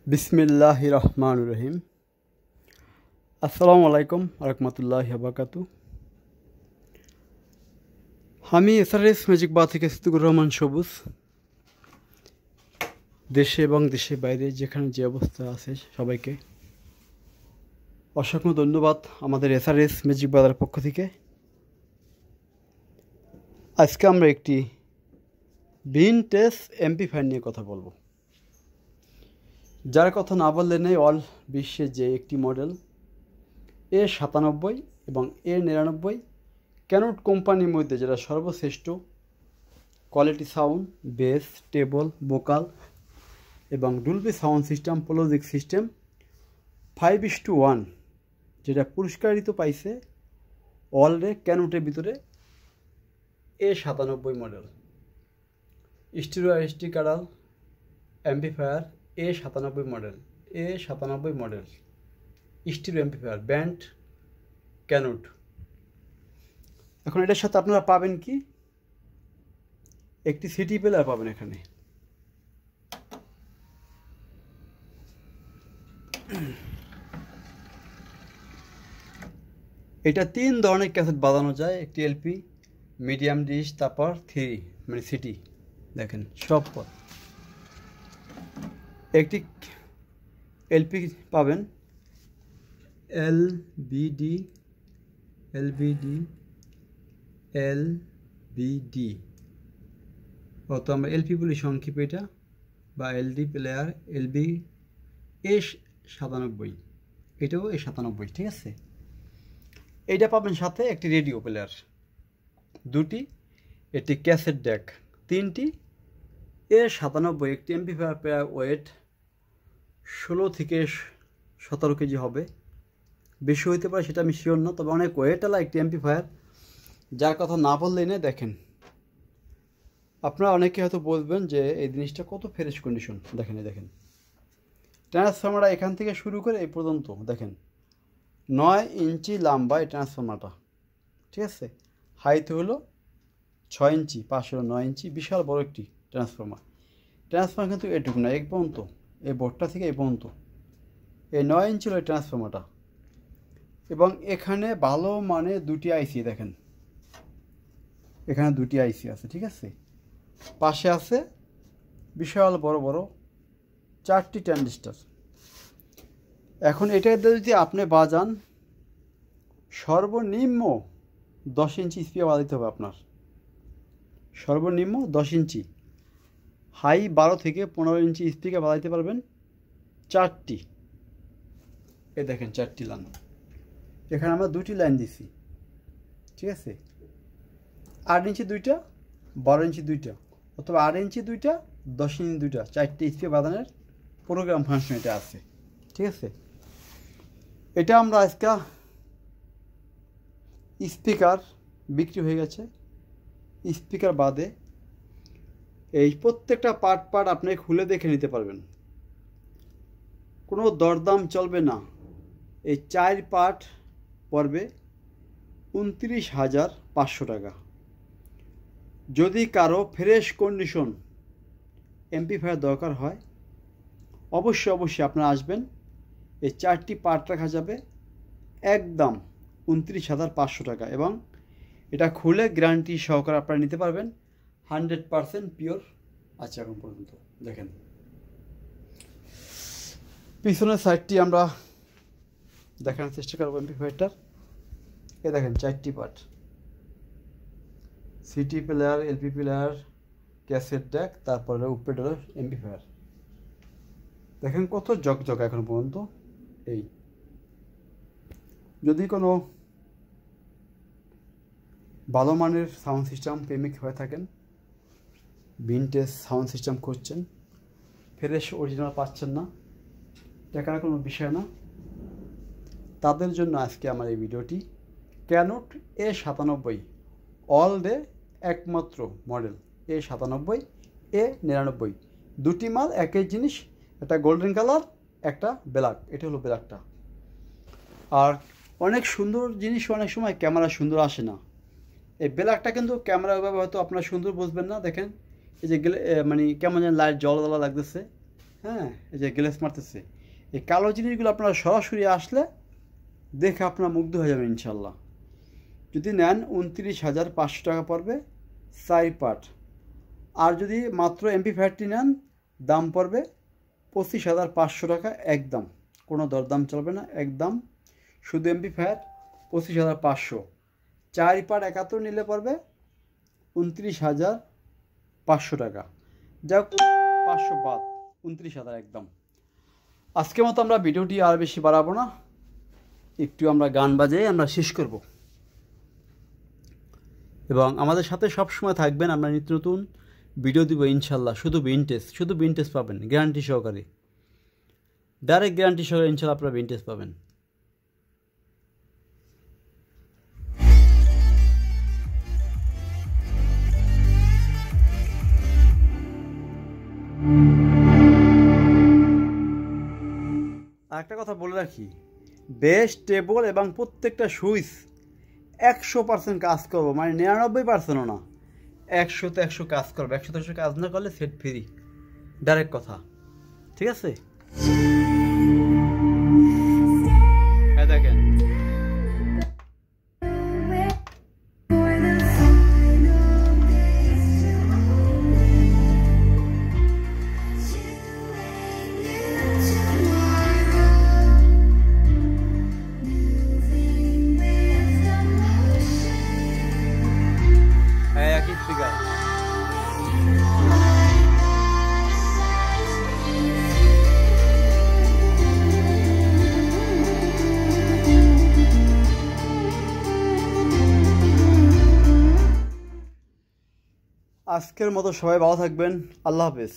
বিসমিল্লাহির রহমানির রহিম। আসসালামু আলাইকুম রহমতুল্লাহি ওয়া বারাকাতুহু। আমি এসআরএস ম্যাজিক বার থেকে সিদ্দিকুর রহমান সবুজ। দেশে এবং দেশের বাইরে যেখানে যে অবস্থা আছে সবাইকে অসংখ্য ধন্যবাদ আমাদের এসআরএস ম্যাজিক বারের পক্ষ থেকে। আজকে আমরা একটি ভিনটেজ এমপ্লিফায়ার নিয়ে কথা বলবো, যার কথা না বললে নেই অল বিশ্বে যে একটি মডেল A97 এবং A99 ক্যানট কোম্পানির মধ্যে যেটা সর্বশ্রেষ্ঠ quality sound, bass, treble, vocal এবং Dolby sound system, logic system 5:1 যেটা পুরস্কারিত পাইছে অলরে ক্যানটের ভিতরে A97 মডেল স্টিরিও স্টিকারাল amplifier A97 model stereo amplifier band ক্যানট। এখন এটার সাথে আপনারা পাবেন কি, একটি সিটি প্লেয়ার পাবেন। এখানে এটা 3 ধরনের ক্যাসেট বাজানো যায়, একটি এলপি, মিডিয়াম ডিশ, তারপর 3 মানে সিটি। দেখেন সব পর একটি এলপি পাবেন, এলবিডি অত আমরা এলপি বলি সংক্ষেপ এটা, বা এলডি প্লেয়ার এলবি A97, এটাও A97, ঠিক আছে। এইটা পাবেন সাথে একটি রেডিও প্লেয়ার, দুটি, একটি ক্যাসেট ডেক, 3টি A97। একটি এমপ্লিফায়ার প্রায় ওয়েট 16 থেকে 17 কেজি হবে, বেশি হইতে পারে সেটা আমি শিওর না, তবে অনেক ওয়েটওয়ালা একটি এমপ্লিফায়ার, যার কথা না বললেই না। দেখেন আপনারা অনেকে হয়তো বলবেন যে এই জিনিসটা কত ফ্রেশ কন্ডিশন। দেখেন ট্রান্সফর্মারটা এখান থেকে শুরু করে এই পর্যন্ত দেখেন 9 ইঞ্চি লম্বা এই ট্রান্সফর্মারটা, ঠিক আছে। হাইট হলো 6 ইঞ্চি, পাশে হলো 9 ইঞ্চি, বিশাল বড় একটি ট্রান্সফর্মার কিন্তু এটুকু না, এই পর্যন্ত, এই বোর্ডটা থেকে এই পর্যন্ত এই 9 ইঞ্চি হলো এই ট্রান্সফর্মারটা। এবং এখানে ভালো মানে দুটি আইসি, দেখেন এখানে দুটি আইসি আছে, ঠিক আছে। পাশে আছে বিশাল বড় 4টি ট্রানজিস্টর। এখন এটা যদি আপনি বাজান, সর্বনিম্ন 10 ইঞ্চি স্পিকার বাজাইতে হবে আপনার, সর্বনিম্ন 10 ইঞ্চি, হাই 12 থেকে 15 ইঞ্চি স্পিকার বাজাইতে পারবেন 4টি। এই দেখেন 4টি লাইন, এখানে আমরা 2টি লাইন দিছি, ঠিক আছে। 8 ইঞ্চি 2টা, 12 ইঞ্চি 2টা, অথবা 8 ইঞ্চি 2টা, 10 ইঞ্চি 2টা, 4টি স্পিকার বাজানোর প্রোগ্রাম ফাংশন এটা আছে, ঠিক আছে। এটা আমরা আজকে স্পিকার বিক্রি হয়ে গেছে, স্পিকার বাদে এই প্রত্যেকটা পার্ট আপনি খুলে দেখে নিতে পারবেন, কোনো দরদাম চলবে না। এই 4 পার্ট পড়বে 29,500 টাকা। যদি কারো ফ্রেশ কন্ডিশন এমপ্লিফায়ার দরকার হয়, অবশ্যই আপনারা আসবেন, এই 4টি পার্ট রাখা যাবে একদম 29,500 টাকা, এবং এটা খুলে গ্যারান্টি সহকারে আপনারা নিতে পারবেন। 100% পিওর আছে এখন পর্যন্ত। দেখেন পিছনের সাইডটি আমরা দেখানোর চেষ্টা করবো এমপ্লিফায়ারটার। এ দেখেন 4টি part, CD player, LP player, cassette deck, তারপরে উপরে হলো এমপ্লিফায়ার। দেখেন কত জকজক এখন পর্যন্ত। এই যদি কোনো ভালো মানের সাউন্ড সিস্টেম প্রেমিক হয়ে থাকেন, ভিনটেজ সাউন্ড সিস্টেম খুঁজছেন, ফ্রেশ অরিজিনাল পাচ্ছেন না, টাকার কোনো বিষয় না, তাদের জন্য আজকে আমার এই ভিডিওটি। ক্যানট A97 অল ডে একমাত্র মডেল A97, A99, দুটি মাল একই জিনিস, একটা গোল্ডেন কালার, একটা ব্ল্যাক। এটা হলো ব্ল্যাকটা। আর অনেক সুন্দর জিনিস অনেক সময় ক্যামেরা সুন্দর আসে না, এই ব্ল্যাকটা কিন্তু ক্যামেরা ওইভাবে হয়তো আপনারা সুন্দর বুঝবেন না। দেখেন এই যে মানে কেমন যেন লাইট জলওয়ালা লাগতেছে, হ্যাঁ, এই যে গ্লেস মারতেছে। এই কালো জিনিসগুলো আপনারা সরাসরি আসলে দেখে আপনারা মুগ্ধ হয়ে যাবেন ইনশাল্লাহ। যদি নেন 29,500 টাকা পড়বে 4 পার্ট। আর যদি মাত্র এমপি5টি নেন দাম পড়বে 25,500 টাকা একদম, কোনো দরদাম চলবে না, একদম শুধু এমপি5 25,500। 4 পার্ট 71 নিলে পড়বে 29,500 টাকা, যাক 500 বাদ, 29,000 একদম। আজকের মতো আমরা ভিডিওটি আর বেশি বাড়াবো না, একটু আমরা গান বাজিয়ে আমরা শেষ করব। এবং আমাদের সাথে সবসময় থাকবেন, আমরা নিত্য নতুন ভিডিও দিব ইনশাল্লাহ। শুধু ভিনটেজ পাবেন গ্যারান্টি সহকারে, ডাইরেক্ট গ্যারান্টি সহকারে ইনশাল্লাহ আপনারা ভিনটেজ পাবেন। আরেকটা কথা বলে রাখি, বেস্ট টেবল এবং প্রত্যেকটা সুইচ 100% কাজ করবো, মানে 99%ও না, 100 তে 100 কাজ করবো। 100 তে 100 কাজ না করলে সেট ফ্রি, ডাইরেক্ট কথা, ঠিক আছে? হ্যাঁ দেখেন, একই স্পিকার। আজকের মতো সবাই ভালো থাকবেন, আল্লাহ হাফেজ।